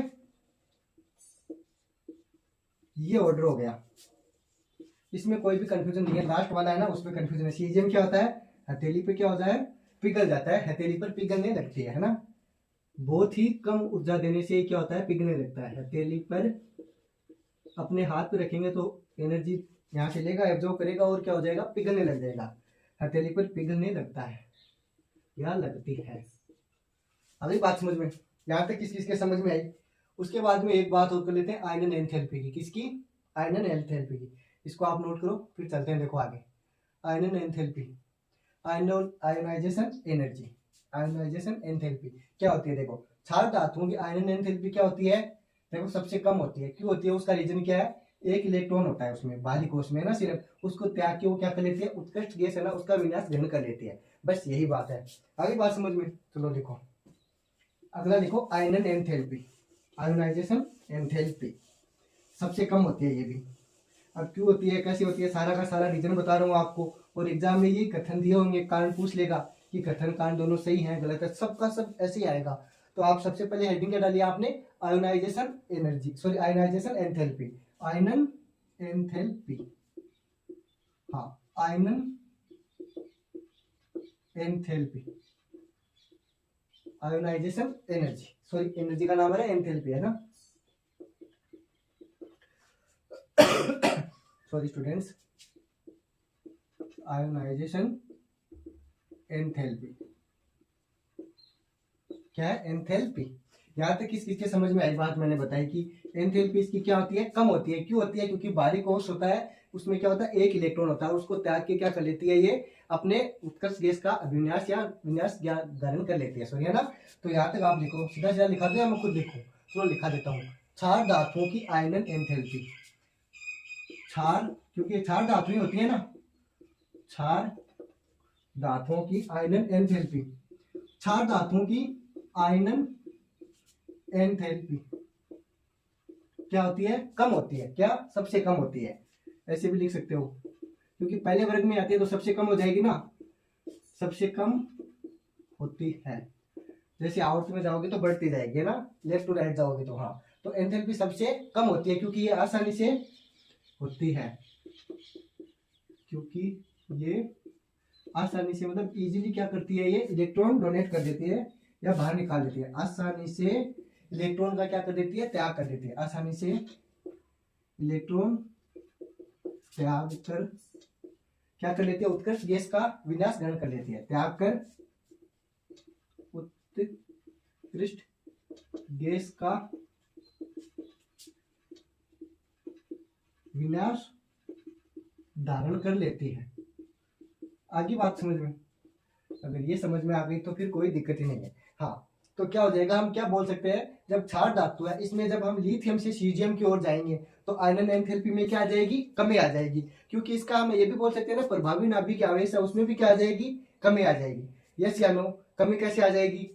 ये ऑर्डर हो गया, इसमें कोई भी कंफ्यूजन नहीं है। लास्ट वाला है ना, उसमें कंफ्यूजन है। सीजियम क्या होता है, हथेली पे क्या होता है, पिघल जाता है, हथेली पर पिघलने लगती है ना। बहुत ही कम ऊर्जा देने से क्या होता है, पिघलने लगता है। हथेली पर अपने हाथ पे रखेंगे तो एनर्जी यहाँ से लेगा, एब्जॉर्ब करेगा, और क्या हो जाएगा, पिघलने लग जाएगा। हथेली पर पिघलने लगता है या लगती है। अभी बात समझ में, यहाँ तक किस किस के समझ में आई। उसके बाद में एक बात और कर लेते हैं, आयनन एंथैल्पी की। किसकी, आयनन एंथैल्पी की। इसको आप नोट करो, फिर चलते हैं देखो आगे। आयनन enthalpy, ionization energy, ionization enthalpy क्या होती है। देखो क्षार धातुओं की आयनन एंथैल्पी क्या होती है, देखो सबसे कम होती है। क्यों होती है, उसका रीजन क्या है, एक इलेक्ट्रॉन होता है उसमें, बाहरी कोश में ना, सिर्फ उसको त्याग के वो क्या कर लेती है, उत्कृष्ट गैस है ना उसका विन्यास ग्रहण कर लेती है। बस यही बात है। आगे बात समझ में, चलो लिखो। अगला लिखो आयनन एंथैल्पी, आयोनाइजेशन एंथैल्पी सबसे कम होती है ये भी। अब क्यों होती है, कैसे होती है, सारा का सारा रीजन बता रहा हूँ आपको। और एग्जाम में ये कथन दिए होंगे, कारण पूछ लेगा कि कथन कारण दोनों सही है गलत है, सबका सब ऐसे ही आएगा। तो आप सबसे पहले हेडिंग क्या डालिए आपने, ionization energy, sorry ionization enthalpy, आयनन एंथैल्पी, हाँ आयनन enthalpy, ionization energy, sorry energy का नाम है एंथैल्पी है ना। सॉरी स्टूडेंट्स, आयोनाइजेशन एंथैल्पी क्या है, एंथैल्पी। यहाँ तक किस किसके समझ में आई बात मैंने बताई कि एंथैल्पी इसकी क्या होती है, कम होती है। क्यों होती है, क्योंकि बाहरी कोश होता है उसमें क्या होता है, एक इलेक्ट्रॉन होता है, उसको त्याग के क्या कर लेती है, ये अपने उत्कर्ष गैस का अभिविन्यास या विन्यास धारण कर लेती है, सॉरी है ना। तो यहाँ तक आप लिखो, सीधा सीधा लिखा दो या मैं खुद लिखूं, चलो लिखा देता हूँ। क्षार धातुओं की आयनन एंथैल्पी, क्षार, क्योंकि क्षार धातुएं होती है ना, क्षार धातुओं की आयनन एंथैल्पी, क्षार धातुओं की आयनन एंथैल्पी क्या होती है, कम होती है। क्या, सबसे कम होती है, ऐसे भी लिख सकते हो, क्योंकि पहले वर्ग में आती है तो सबसे कम हो जाएगी ना, सबसे कम होती है। जैसे आउट में जाओगे तो बढ़ती जाएगी ना, लेफ्ट टू राइट जाओगे तो, हाँ तो एंथैल्पी सबसे कम होती है क्योंकि ये आसानी से होती है, क्योंकि ये आसानी से मतलब इजीली क्या करती है, ये इलेक्ट्रॉन डोनेट कर देती है या बाहर निकाल देती है, आसानी से इलेक्ट्रॉन का क्या कर देती है, त्याग कर देती है, आसानी से इलेक्ट्रॉन त्याग कर क्या कर लेती है, उत्कर्ष गैस का विनाश ग्रहण कर लेती है, त्याग कर उत्कृष्ट गैस का विनाश धारण कर लेती है। आगे बात समझ में, अगर ये समझ में आ गई तो फिर कोई दिक्कत ही नहीं है। हाँ तो क्या हो जाएगा, हम क्या बोल सकते हैं, जब क्षार धातु है इसमें जब हम लिथियम से सीजियम की ओर जाएंगे तो आयनन एंथैल्पी में क्या आ जाएगी, कमी आ जाएगी। क्योंकि इसका हम ये भी बोल सकते हैं ना, प्रभावी नाभिक आवेश है उसमें भी क्या आ जाएगी, कमी आ जाएगी। यस या नो, कमी कैसे आ जाएगी,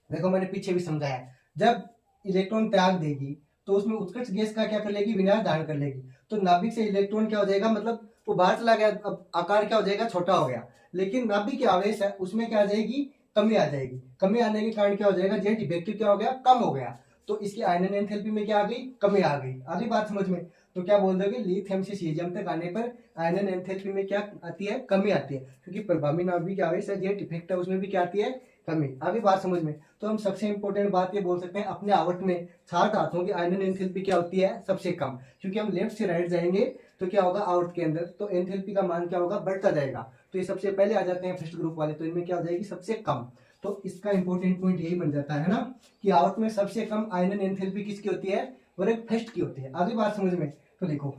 देखो मैंने पीछे भी समझाया, जब इलेक्ट्रॉन त्याग देगी तो उसमें उत्कर्ष गैस का क्या कर लेगी, विनाश धारण कर लेगी। तो नाभिक से इलेक्ट्रॉन क्या हो जाएगा, मतलब वो बाहर चला गया, अब आकार क्या हो जाएगा, छोटा हो गया। लेकिन नाभिक की आवेश है उसमें क्या आ जाएगी, कमी आ जाएगी। कमी आने के कारण क्या हो जाएगा, जेट इफेक्टिव क्या हो गया, कम हो गया। तो इसकी आयनन एंथैल्पी में क्या आ गई, कमी आ गई। आगे बात समझ में, तो क्या बोल दोगे, लिथियम से सीजियम तक आने पर आयनन एंथैल्पी में क्या आती है, कमी आती है, क्योंकि प्रभावी नाभिक आवेश है, जेट इफेक्ट है, उसमें भी क्या आती है, कमी। आगे बात समझ में, तो हम सबसे इंपॉर्टेंट बात ये बोल सकते हैं, अपने आवर्त में क्षार धातुओं की आयनन एंथैल्पी क्या होती है, सबसे कम। क्योंकि हम लेफ्ट से राइट जाएंगे तो क्या होगा, आवर्त के अंदर तो एंथैल्पी का मान क्या होगा, बढ़ता जाएगा। तो ये सबसे पहले आ जाते हैं फर्स्ट ग्रुप वाले, तो इनमें क्या हो जाएगी, सबसे कम। तो इसका इंपॉर्टेंट पॉइंट यही बन जाता है ना कि आवर्त में सबसे कम आयनन एंथैल्पी किसकी होती है, वर्ग फर्स्ट की होती है। आगे बात समझ में, तो देखो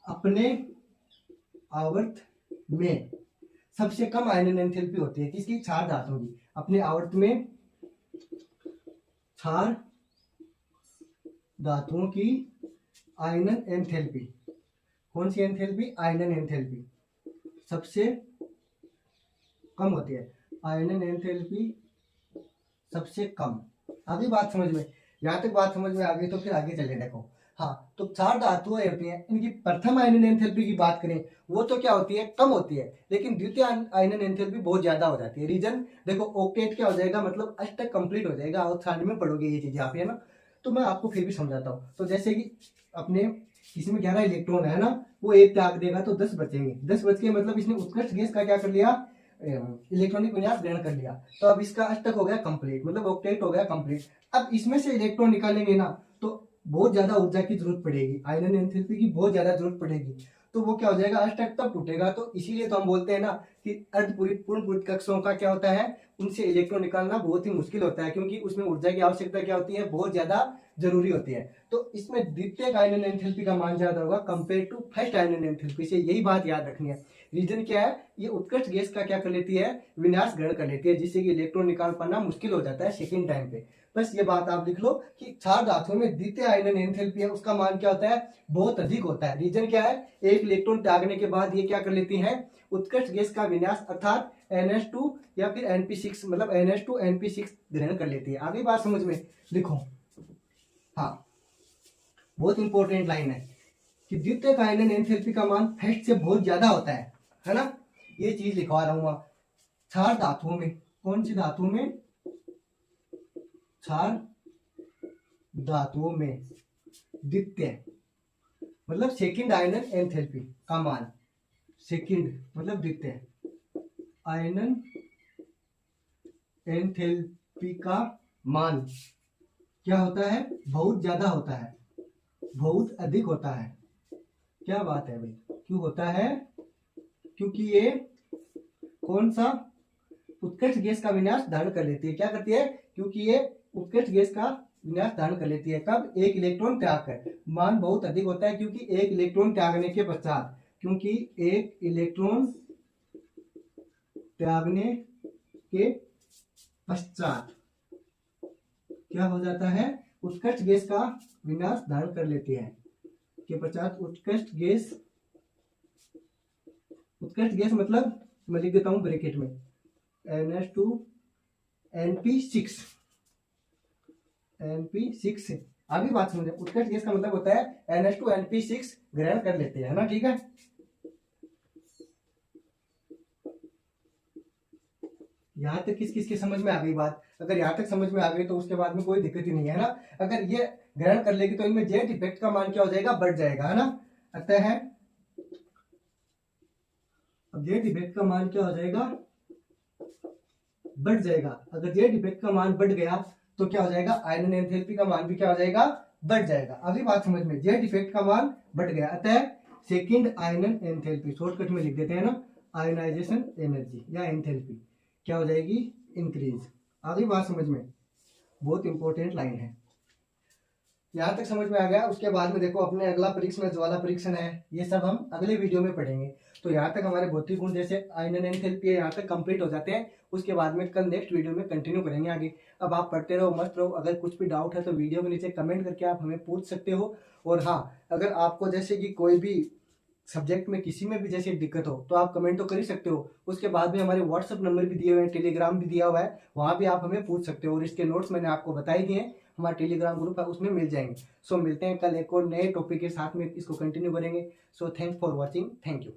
अपने आवर्त में सबसे कम आयनन एंथैल्पी होती है किसकी, क्षार धातुओं की। अपने आवर्त में क्षार धातुओं की आयनन एंथैल्पी, कौन सी एंथैल्पी, आयनन एंथैल्पी सबसे कम होती है, आयनन एंथैल्पी सबसे कम। आगे बात समझ में, यहाँ तक बात समझ में आ गई तो फिर आगे चले देखो। हाँ तो क्षार धातुएं होती हैं, इनकी प्रथम आयनन एंथैल्पी की बात करें वो तो क्या होती है, कम होती है, लेकिन द्वितीय आयनन एंथैल्पी बहुत ज्यादा हो जाती है। रीजन देखो, ऑक्टेट क्या हो जाएगा, मतलब अष्टक कंप्लीट हो जाएगा, और थर्ड में पढ़ोगे ये चीज यहाँ पे है ना। तो मैं आपको फिर भी समझाता हूँ। तो जैसे कि अपने इसमें 11 इलेक्ट्रॉन है ना, वो एक त्याग देगा तो 10 बचेंगे, 10 बच के मतलब इसने उत्कृष्ट गैस का क्या कर लिया, इलेक्ट्रॉनिक विन्यास ग्रहण कर लिया। तो अब इसका अष्टक हो गया कंप्लीट, मतलब ऑक्टेट हो गया कंप्लीट। अब इसमें से इलेक्ट्रॉन निकालेंगे ना तो बहुत ज्यादा ऊर्जा की जरूरत पड़ेगी, आयनन एंथैल्पी की बहुत ज्यादा जरूरत पड़ेगी। तो वो क्या हो जाएगा, अष्टक तब टूटेगा। तो इसीलिए तो हम बोलते हैं ना कि पूर्ण कक्षों का क्या होता है, उनसे इलेक्ट्रॉन निकालना बहुत ही मुश्किल होता है, क्योंकि उसमें ऊर्जा की आवश्यकता क्या होती है, बहुत ज्यादा जरूरी होती है। तो इसमें द्वितीय आयनन एंथैल्पी का मान ज्यादा होगा कंपेयर टू फर्स्ट आयनन एंथैल्पी से, यही बात याद रखनी है। रीजन क्या है, ये उत्कृष्ट गैस का क्या कर लेती है, विनाश ग्रहण कर लेती है, जिससे कि इलेक्ट्रॉन निकाल पाना मुश्किल हो जाता है सेकेंड टाइम पे। बस ये बात आप लिख लो कि क्षार धातुओं में द्वितीय आयनन एंथैल्पी है उसका मान क्या होता है, बहुत अधिक होता है। रीजन क्या है, एक इलेक्ट्रॉन त्यागने के बाद ये क्या कर लेती हैं, उत्कृष्ट गैस का विन्यास अर्थात NH2 या फिर NP6 मतलब NH2 NP6 ग्रहण कर लेती है। आगे बात समझ में लिखो। हाँ, बहुत इंपॉर्टेंट लाइन है कि द्वितीय आयनन एंथैल्पी का मान फर्स्ट से बहुत ज्यादा होता है ना। ये चीज लिखवा रहा हूं। क्षार धातुओं में, कौन सी धातुओं में, क्षार धातुओं में द्वितीय मतलब सेकंड आयनन एंथैल्पी का मान, सेकंड मतलब द्वितीय आयनन एंथैल्पी का मान क्या होता है, बहुत ज्यादा होता है, बहुत अधिक होता है। क्या बात है भाई, क्यों होता है, क्योंकि ये कौन सा उत्कृष्ट गैस का विन्यास धारण कर लेती है। क्या करती है, क्योंकि ये उत्कृष्ट गैस का विन्यास धारण कर लेती है। कब, एक इलेक्ट्रॉन त्याग कर। मान बहुत अधिक होता है क्योंकि एक इलेक्ट्रॉन त्यागने के पश्चात, क्योंकि एक इलेक्ट्रॉन त्यागने के पश्चात क्या हो जाता है, उत्कृष्ट गैस का विन्यास धारण कर लेती है। के पश्चात उत्कृष्ट गैस मतलब मैं लिख देता हूं ब्रैकेट में NH2 NP6 आगे बात समझे। उत्कृष्ट गैस का मतलब होता है NH2 NP6 ग्रहण कर लेते हैं, है ना। ठीक है, यहां तक किस किस की समझ में आ गई बात। अगर यहां तक समझ में आ गई तो उसके बाद में कोई दिक्कत ही नहीं है ना। अगर ये ग्रहण कर लेगी तो इनमें जेट इफेक्ट का मान क्या हो जाएगा, बढ़ जाएगा, है ना। अतः है अब जेट इफेक्ट का मान क्या हो जाएगा, बढ़ जाएगा। अगर जेट इफेक्ट का मान बढ़ गया तो क्या हो जाएगा, आयनन एंथैल्पी का मान भी क्या हो जाएगा, बढ़ जाएगा। अगली बात समझ में, जेट इफेक्ट का मान बढ़ गया, अतः सेकंड आयनन एंथैल्पी, शॉर्टकट में लिख देते हैं ना, आयनाइजेशन एनर्जी या एंथैल्पी क्या हो जाएगी, इंक्रीज। अगली बात समझ में, बहुत इंपॉर्टेंट लाइन है। यहां तक समझ में आ गया। उसके बाद में देखो अपने अगला परीक्षण ज्वाला परीक्षण है, ये सब हम अगले वीडियो में पढ़ेंगे। तो यहाँ तक हमारे भौतिक गुण जैसे आयनन एंथैल्पी है यहाँ तक कंप्लीट हो जाते हैं। उसके बाद में कल नेक्स्ट वीडियो में कंटिन्यू करेंगे आगे। अब आप पढ़ते रहो, मस्त रहो। अगर कुछ भी डाउट है तो वीडियो के नीचे कमेंट करके आप हमें पूछ सकते हो। और हाँ, अगर आपको जैसे कि कोई भी सब्जेक्ट में किसी में भी जैसे दिक्कत हो तो आप कमेंट तो कर ही सकते हो। उसके बाद में हमारे व्हाट्सएप नंबर भी दिए हुए हैं, टेलीग्राम भी दिया हुआ है, वहां भी आप हमें पूछ सकते हो। और इसके नोट्स मैंने आपको बताई दिए हैं, हमारा टेलीग्राम ग्रुप है उसमें मिल जाएंगे। सो मिलते हैं कल एक और नए टॉपिक के साथ में, इसको कंटिन्यू करेंगे। So thanks for watching, thank you.